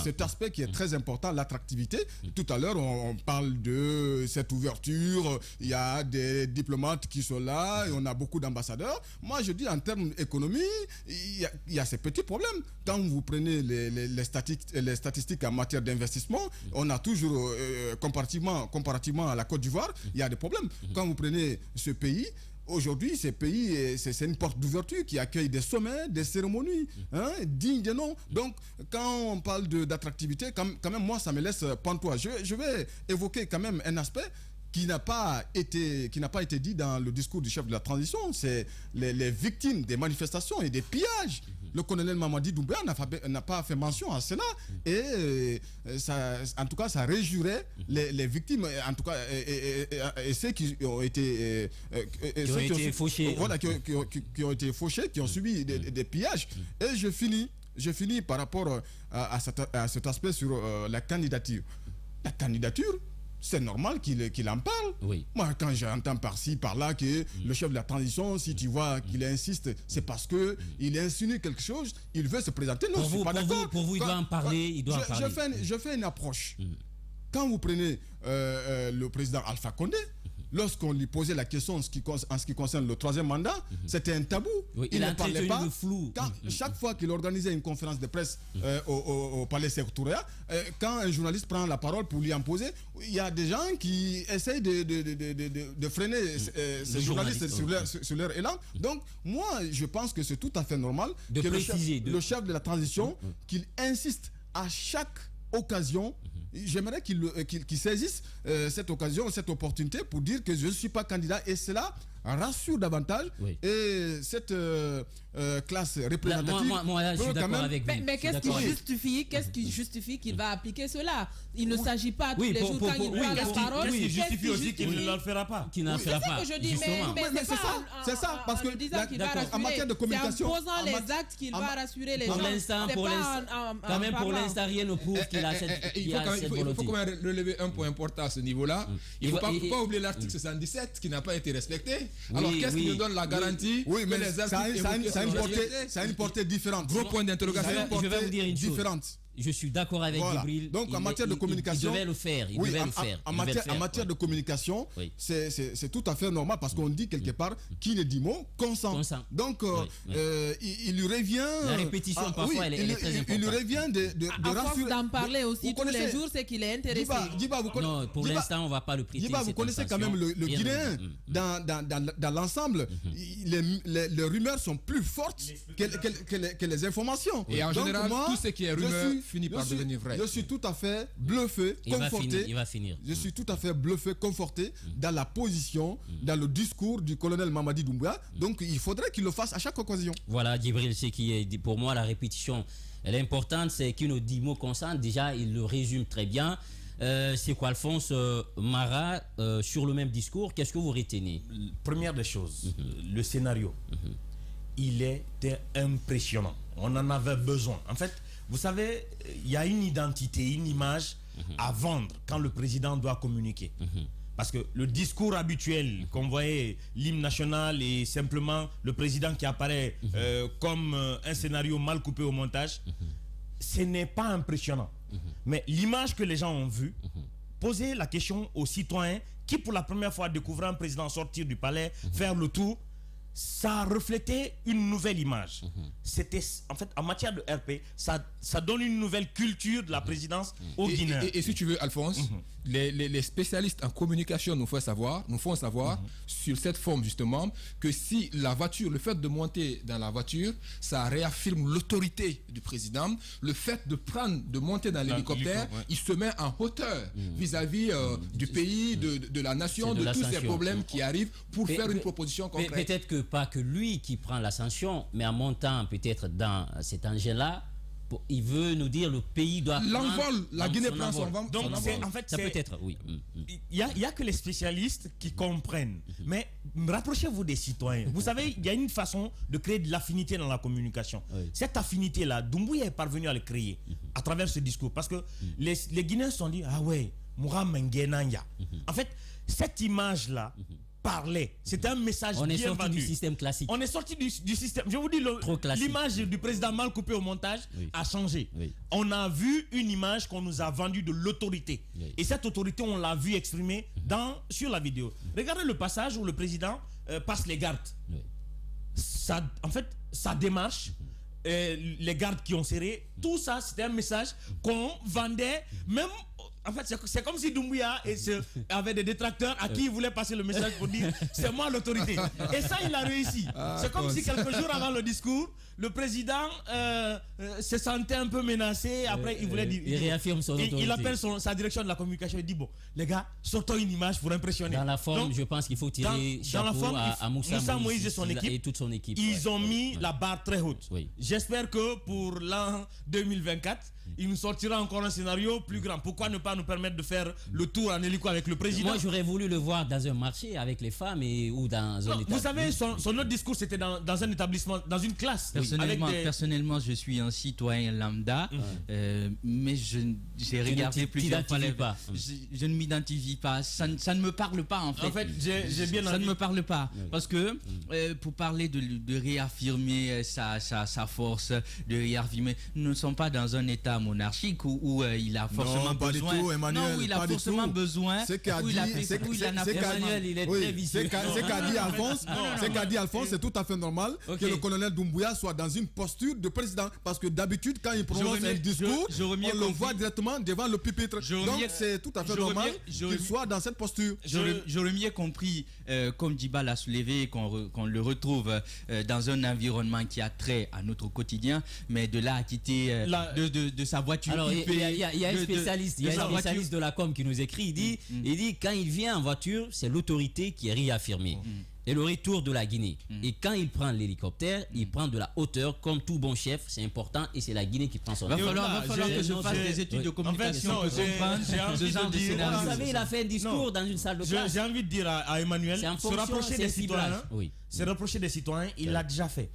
cet aspect qui est très important, l'attractivité. Tout à l'heure on parle de cette ouverture. Il y a des diplomates qui sont là et on a beaucoup d'ambassadeurs. Moi, je dis en termes d'économie, il y a ces petits problèmes. Quand vous prenez les statistiques en matière d'investissement, on a toujours, comparativement à la Côte d'Ivoire, il y a des problèmes. Quand vous prenez ce pays, aujourd'hui, ces pays, c'est une porte d'ouverture qui accueille des sommets, des cérémonies, dignes de nom. Donc, quand on parle d'attractivité, quand même, moi, ça me laisse pantois. Je vais évoquer quand même un aspect qui n'a pas été dit dans le discours du chef de la transition, c'est les victimes des manifestations et des pillages. Le colonel Mamadi Doumbouya n'a pas fait mention à cela et en tout cas ça réjouirait les victimes, en tout cas et ceux qui ont été fauchés, qui ont été fauchés, qui ont subi des pillages. Et je finis par rapport à cet aspect sur la candidature. La candidature, c'est normal qu'il en parle. Oui. Moi, quand j'entends par-ci, par-là que le chef de la transition, si tu vois qu'il insiste, c'est parce qu'il insinue quelque chose, il veut se présenter. Non, je ne suis pas d'accord. Pour vous, il doit en parler. Je fais une approche. Quand vous prenez le président Alpha Condé, lorsqu'on lui posait la question en ce qui concerne le 3e mandat, c'était un tabou. Oui, il ne parlait pas. Le flou. Chaque fois qu'il organisait une conférence de presse au Palais Sékou-Touré, quand un journaliste prend la parole pour lui en poser, il y a des gens qui essayent de freiner ces journalistes sur leur élan. Donc, moi, je pense que c'est tout à fait normal que le chef de la transition, qu'il insiste à chaque occasion. J'aimerais qu'il saisisse cette occasion, cette opportunité pour dire que je ne suis pas candidat et cela rassure davantage. Oui. Et cette classe représentative. Moi, je suis d'accord avec vous. Mais qu'est-ce qui justifie qu'il va appliquer cela? Il ne s'agit pas tous les jours quand il prend la parole. Qu'est-ce qui justifie aussi qu'il ne le fera pas? Qu'il n'en fera pas. C'est ce que je dis, mais c'est ça, parce que en matière de communication, c'est en posant les actes qu'il va rassurer les gens. Pour l'instant, rien ne prouve qu'il a cette volonté. Il faut quand même relever un point important à ce niveau-là. Il ne faut pas oublier l'article 77 qui n'a pas été respecté. Alors qu'est-ce qui nous donne la garantie? Oui, mais ça a une portée différente. Gros point d'interrogation. Je vais vous dire une chose. Différente. Je suis d'accord avec Djibril. Donc en matière de communication, il devait le faire. En matière de communication, c'est tout à fait normal parce qu'on dit quelque part qui ne dit mot consent. Donc il lui revient. La répétition parfois elle est très importante. Il lui revient de rassurer. D'en parler aussi tous les jours, c'est qu'il est intéressé. Non, pour l'instant on ne va pas le prêter. Vous connaissez quand même le Guinéen. Dans l'ensemble, les rumeurs sont plus fortes que les informations. Et en général, tout ce qui est rumeur finit par devenir vrai. Je suis tout à fait bluffé, conforté. Il va finir. Je suis tout à fait bluffé, conforté dans la position, dans le discours du colonel Mamadi Doumbouya. Donc il faudrait qu'il le fasse à chaque occasion. Voilà, Djibril, ce qui est pour moi la répétition. Elle est importante, c'est qu'il nous dit mot consent. Déjà, il le résume très bien. C'est quoi, Alphonse Mara, sur le même discours, qu'est-ce que vous retenez? Première des choses, le scénario, il était impressionnant. On en avait besoin. En fait, vous savez, il y a une identité, une image à vendre quand le président doit communiquer. Parce que le discours habituel qu'on voyait, l'hymne national et simplement le président qui apparaît comme un scénario mal coupé au montage, ce n'est pas impressionnant. Mais l'image que les gens ont vue, poser la question aux citoyens qui pour la première fois découvrent un président sortir du palais, faire le tour, ça reflétait une nouvelle image. C'était, en fait, en matière de RP, ça donne une nouvelle culture de la présidence au Guinée. Et si tu veux, Alphonse, les spécialistes en communication nous font savoir sur cette forme justement que si la voiture, le fait de monter dans la voiture, ça réaffirme l'autorité du président. Le fait de monter dans l'hélicoptère, il se met en hauteur vis-à-vis du pays, de la nation, de tous ces problèmes qui arrivent pour faire une proposition concrète. Mais peut-être que pas que lui qui prend l'ascension, mais en montant peut-être dans cet engin-là, il veut nous dire le pays doit l'envol, la Guinée prend son vol. Donc en fait, ça peut être, oui. Il y a que les spécialistes qui comprennent. Mais rapprochez-vous des citoyens. Vous savez, il y a une façon de créer de l'affinité dans la communication. Cette affinité-là, Doumbouya est parvenu à le créer à travers ce discours. Parce que les Guinéens se sont dit, ah ouais, Moura Mengenanya. En fait, cette image-là parlait. C'était un message bien vendu. On est sorti du système classique. On est sorti du système. Je vous dis, l'image du président mal coupé au montage a changé. On a vu une image qu'on nous a vendue de l'autorité. Et cette autorité, on l'a vu exprimée sur la vidéo. Regardez le passage où le président passe les gardes. Ça, en fait, sa démarche, les gardes qui ont serré, tout ça, c'était un message qu'on vendait même... En fait, c'est comme si Doumbouya avait des détracteurs à qui il voulait passer le message pour dire c'est moi l'autorité. Et ça, il a réussi. C'est comme si quelques jours avant le discours, le président se sentait un peu menacé. Après, il voulait dire. Il réaffirme son autorité. Il appelle sa direction de la communication. Il dit bon, les gars, sortons une image pour impressionner. Dans la forme, donc, je pense qu'il faut tirer chapeau à Moussa Moïse et son équipe. Et toute son équipe. Ils ont mis la barre très haute. J'espère que pour l'an 2024, il nous sortira encore un scénario plus grand. Pourquoi ne pas nous permettre de faire le tour en hélico avec le président? Moi, j'aurais voulu le voir dans un marché avec les femmes ou dans un établissement. Vous savez, son autre discours, c'était dans un établissement, dans une classe. Personnellement, je suis un citoyen lambda, mais j'ai regardé plusieurs fois. Je ne m'identifie pas. Ça ne me parle pas, en fait. En fait, j'ai bien ça ne me parle pas. Parce que pour parler de réaffirmer sa force, de réaffirmer, nous ne sommes pas dans un état monarchique où il a forcément besoin. Emmanuel, non, il a forcément besoin. C'est qu'a dit Emmanuel, il est très vicieux. C'est qu'a dit Alphonse, c'est tout à fait normal que le colonel Doumbouya soit dans une posture de président. Parce que d'habitude, quand il prononce un discours, on le voit directement devant le pupitre. Donc c'est tout à fait normal qu'il soit dans cette posture. J'aurais mieux compris, comme Djiba l'a soulevé, qu'on le retrouve dans un environnement qui a trait à notre quotidien, mais de là à quitter de sa voiture. Alors, il y a un spécialiste, de la com qui nous écrit, il dit quand il vient en voiture, c'est l'autorité qui est réaffirmée. Et le retour de la Guinée. Et quand il prend l'hélicoptère, il prend de la hauteur comme tout bon chef, c'est important et c'est la Guinée qui prend son va falloir que je fasse des études de communication pour comprendre ce genre de scénario. Vous savez, il a fait un discours dans une salle de classe. J'ai envie de dire à Emmanuel, se rapprocher des citoyens, il l'a déjà fait.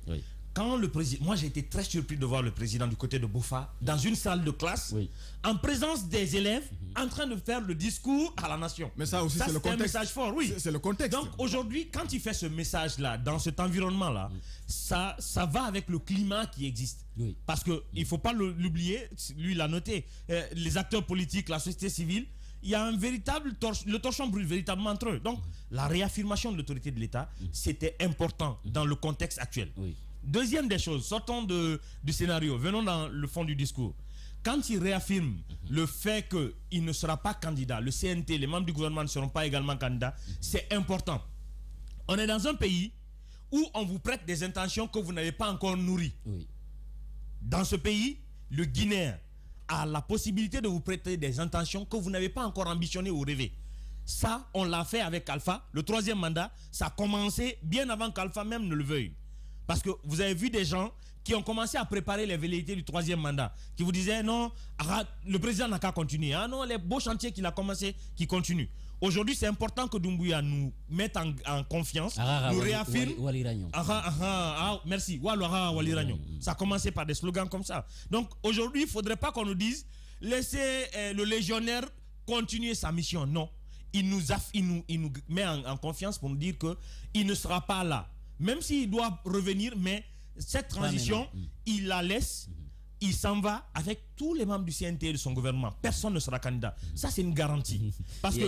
Quand le président, moi j'ai été très surpris de voir le président du côté de Boufa dans une salle de classe, en présence des élèves, en train de faire le discours à la nation. Mais ça aussi, c'est le contexte. Un message fort, oui. C'est le contexte. Donc aujourd'hui, quand il fait ce message-là, dans cet environnement-là, ça va avec le climat qui existe. Parce qu'il ne faut pas l'oublier, lui l'a noté, les acteurs politiques, la société civile, il y a un véritable le torchon brûle véritablement entre eux. Donc la réaffirmation de l'autorité de l'État, c'était important dans le contexte actuel. Deuxième des choses, sortons du scénario, venons dans le fond du discours. Quand il réaffirme le fait qu'il ne sera pas candidat, le CNT, les membres du gouvernement ne seront pas également candidats, c'est important. On est dans un pays où on vous prête des intentions que vous n'avez pas encore nourries. Dans ce pays, le Guinéen a la possibilité de vous prêter des intentions que vous n'avez pas encore ambitionnées ou rêvées. Ça, on l'a fait avec Alpha. Le troisième mandat, ça a commencé bien avant qu'Alpha même ne le veuille. Parce que vous avez vu des gens qui ont commencé à préparer les velléités du troisième mandat, qui vous disaient non, le président n'a qu'à continuer. Ah non, les beaux chantiers qu'il a commencé, qui continuent. Aujourd'hui, c'est important que Doumbouya nous mette en confiance, nous réaffirme. Merci. Ça a commencé par des slogans comme ça. Donc aujourd'hui, il ne faudrait pas qu'on nous dise laissez le légionnaire continuer sa mission. Non. Il nous met en confiance pour nous dire qu'il ne sera pas là. Même s'il doit revenir, mais cette transition, il la laisse, il s'en va avec tous les membres du CNT et de son gouvernement. Personne ne sera candidat. Ça, c'est une garantie. Parce que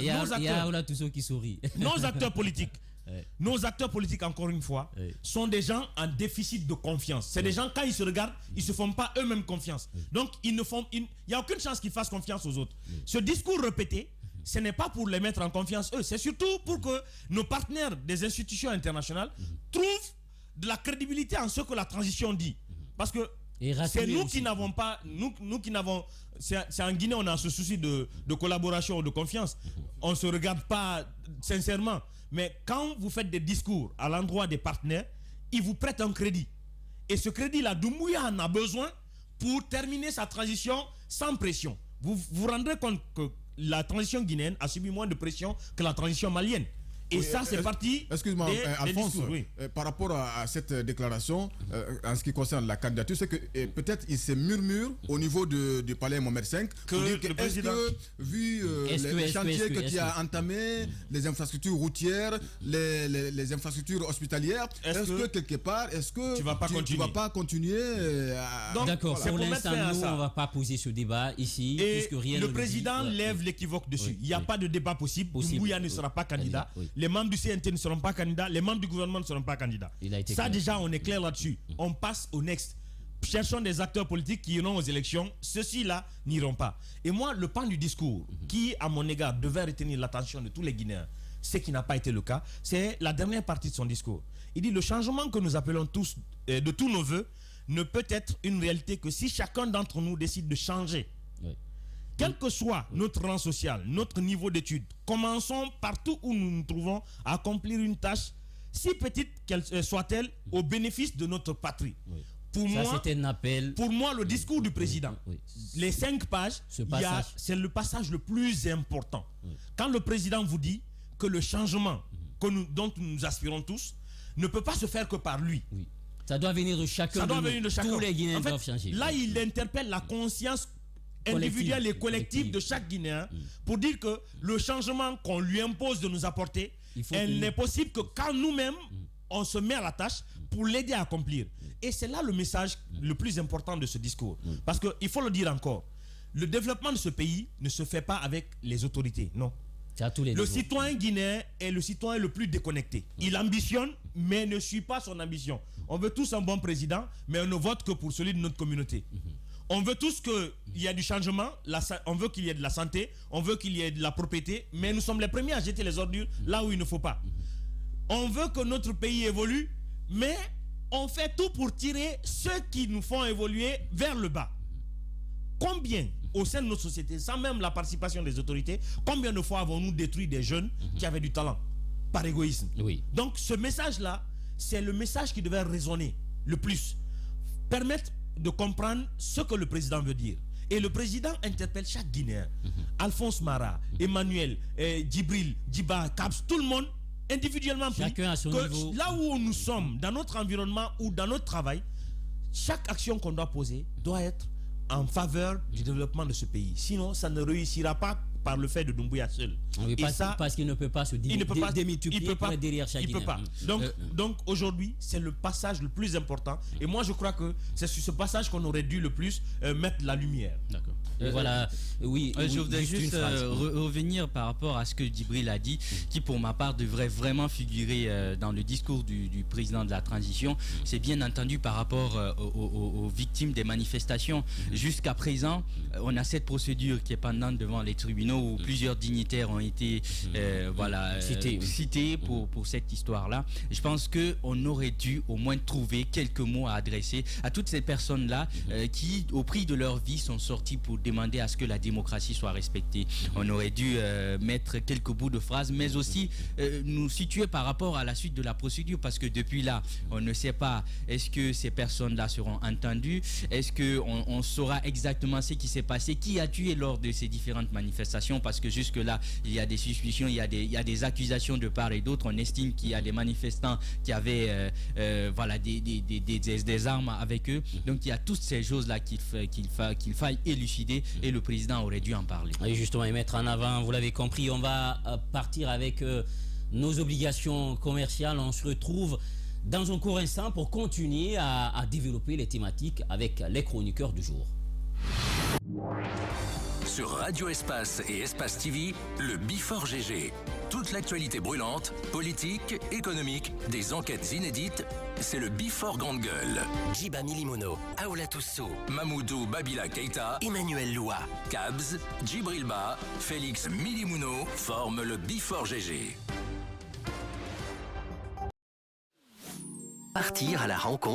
nos acteurs politiques, nos acteurs politiques, encore une fois, sont des gens en déficit de confiance. C'est des gens, quand ils se regardent, ils ne se font pas eux-mêmes confiance. Donc, il n'y a aucune chance qu'ils fassent confiance aux autres. Ce discours répété, ce n'est pas pour les mettre en confiance eux, c'est surtout pour que nos partenaires des institutions internationales trouvent de la crédibilité en ce que la transition dit. Parce que c'est nous qui n'avons pas, nous qui n'avons, c'est en Guinée on a ce souci de collaboration ou de confiance. On ne se regarde pas sincèrement. Mais quand vous faites des discours à l'endroit des partenaires, ils vous prêtent un crédit. Et ce crédit-là, Doumbouya en a besoin pour terminer sa transition sans pression. Vous vous rendrez compte que la transition guinéenne a subi moins de pression que la transition malienne. Et oui, ça, c'est parti. Excuse-moi, Alphonse, par rapport à cette déclaration, en ce qui concerne la candidature, c'est que peut-être il se murmure au niveau du palais Mohamed V vu les chantiers qu'il a entamés, les infrastructures routières, les infrastructures hospitalières, est-ce que quelque part, tu ne vas pas continuer D'accord, pour l'instant, nous, on ne va pas poser ce débat ici. Et le président lève l'équivoque dessus. Il n'y a pas de débat possible. Doumbouya ne sera pas candidat. Les membres du CNT ne seront pas candidats, les membres du gouvernement ne seront pas candidats. Ça déjà, on est clair là-dessus. On passe au next. Cherchons des acteurs politiques qui iront aux élections. Ceux-ci-là n'iront pas. Et moi, le pan du discours, qui, à mon égard, devait retenir l'attention de tous les Guinéens, ce qui n'a pas été le cas, c'est la dernière partie de son discours. Il dit, le changement que nous appelons tous, de tous nos voeux, ne peut être une réalité que si chacun d'entre nous décide de changer. Quel que soit notre rang social, notre niveau d'études, commençons partout où nous nous trouvons à accomplir une tâche, si petite qu'elle soit-elle, au bénéfice de notre patrie. Pour moi, le discours du président, les 5 pages, c'est le passage le plus important. Quand le président vous dit que le changement dont nous aspirons tous ne peut pas se faire que par lui. Ça doit venir de chacun. Tous les Guinéens doivent changer. Là, il interpelle la conscience individuelle et collective de chaque Guinéen pour dire que le changement qu'on lui impose de nous apporter, elle n'est possible que quand nous-mêmes on se met à la tâche pour l'aider à accomplir. Et c'est là le message le plus important de ce discours. Parce qu'il faut le dire encore, le développement de ce pays ne se fait pas avec les autorités, non. Le citoyen guinéen est le citoyen le plus déconnecté. Il ambitionne, mais ne suit pas son ambition. On veut tous un bon président, mais on ne vote que pour celui de notre communauté. On veut tous qu'il y ait du changement, on veut qu'il y ait de la santé, on veut qu'il y ait de la propriété, mais nous sommes les premiers à jeter les ordures là où il ne faut pas. On veut que notre pays évolue, mais on fait tout pour tirer ceux qui nous font évoluer vers le bas. Combien, au sein de notre société, sans même la participation des autorités, combien de fois avons-nous détruit des jeunes qui avaient du talent, par égoïsme? Donc ce message-là, c'est le message qui devait résonner le plus. Permettre de comprendre ce que le président veut dire. Et le président interpelle chaque Guinéen. Alphonse Mara, Emmanuel, Djibril, Djiba, Kabs, tout le monde individuellement pris. Chacun à son niveau. Là où nous sommes, dans notre environnement ou dans notre travail, chaque action qu'on doit poser doit être en faveur du développement de ce pays. Sinon, ça ne réussira pas par le fait de Doumbouya seul. Parce qu'il ne peut pas se démultiplier derrière chaque Guinéen. Il ne peut pas. Donc aujourd'hui, c'est le passage le plus important. Et moi, je crois que c'est sur ce passage qu'on aurait dû le plus mettre la lumière. D'accord. Voilà, je voudrais juste revenir par rapport à ce que Djibril a dit, qui pour ma part devrait vraiment figurer dans le discours du président de la transition. C'est bien entendu par rapport aux victimes des manifestations. Jusqu'à présent, on a cette procédure qui est pendante devant les tribunaux où plusieurs dignitaires ont été cités pour cette histoire-là. Je pense qu'on aurait dû au moins trouver quelques mots à adresser à toutes ces personnes-là qui, au prix de leur vie, sont sorties pour demander à ce que la démocratie soit respectée. On aurait dû mettre quelques bouts de phrases, mais aussi nous situer par rapport à la suite de la procédure, parce que depuis là, on ne sait pas, est-ce que ces personnes-là seront entendues, est-ce qu'on saura exactement ce qui s'est passé, qui a tué lors de ces différentes manifestations, parce que jusque-là, il y a des suspicions, il y a des accusations de part et d'autre. On estime qu'il y a des manifestants qui avaient des armes avec eux. Donc il y a toutes ces choses-là qu'il faille élucider, et le président aurait dû en parler. Et justement, et mettre en avant, vous l'avez compris, on va partir avec nos obligations commerciales. On se retrouve dans un court instant pour continuer à développer les thématiques avec les chroniqueurs du jour. Sur Radio Espace et Espace TV, le Before GG. Toute l'actualité brûlante, politique, économique, des enquêtes inédites, c'est le Before Grande Gueule. Djiba Milimono, Aoula Toussou, Mamoudou Babila Keïta, Emmanuel Loua, Kabz, Djibril Ba, Félix Milimouno forment le Before GG. partir à la rencontre